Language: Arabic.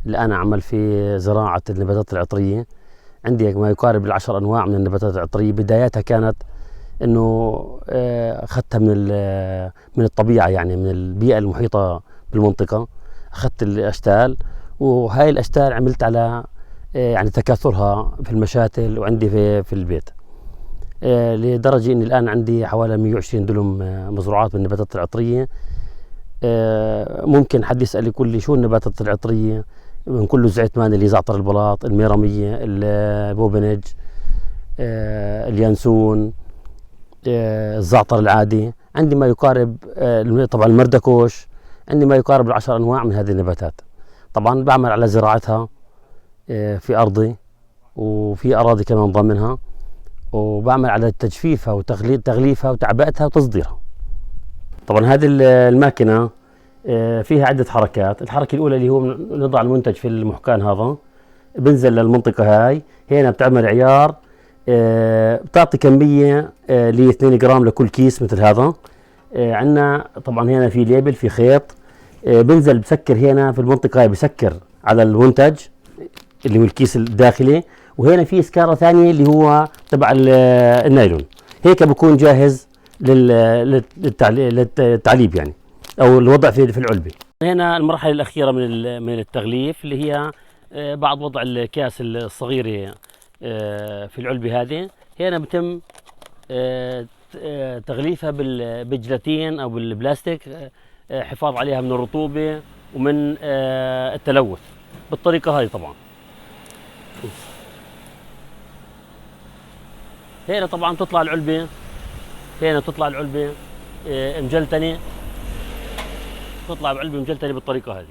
اللي أنا أعمل في زراعة النباتات العطرية. عندي ما يقارب ال10 أنواع من النباتات العطرية. بداياتها كانت إنه أخذتها من الطبيعة، يعني من البيئة المحيطة بالمنطقة. أخذت الأشتال، وهاي الأشتال عملت على يعني تكاثرها في المشاتل وعندي في البيت، لدرجة إني الآن عندي حوالي 120 دلم مزروعات بالنباتات العطرية. ممكن حد يسأل يقول لي شو النباتات العطرية؟ من كله الزعتمان اللي زعتر البلاط، الميرمية، البوبنج، اليانسون، الزعتر العادي. عندي ما يقارب طبعا المردكوش. عندي ما يقارب 10 أنواع من هذه النباتات. طبعا بعمل على زراعتها في أرضي، وفي أراضي كمان ضمنها، وبعمل على تجفيفها وتغليفها وتعبئتها وتصديرها. طبعا هذه الماكينة فيها عدة حركات. الحركة الأولى اللي هو نضع المنتج في المحكان هذا، بنزل للمنطقة هاي، هنا بتعمل عيار، بتعطي كمية ل 2 جرام لكل كيس مثل هذا. عندنا طبعا هنا في ليبل، في خيط، بنزل بسكر هنا في المنطقة هاي، بسكر على المنتج اللي هو الكيس الداخلي، وهنا في سكارة ثانية اللي هو تبع النايلون. هيك بكون جاهز للتعليب يعني، او الوضع في العلبة. هنا المرحلة الأخيرة من التغليف، اللي هي بعد وضع الكاس الصغيرة في العلبة هذه. هنا بتم تغليفها بالجلاتين او بالبلاستيك، حفاظ عليها من الرطوبة ومن التلوث بالطريقة هذه. طبعا هنا طبعا تطلع العلبة، هنا تطلع العلبة مجلتنة، تطلع بعلبة مجلتنة بالطريقة هذه.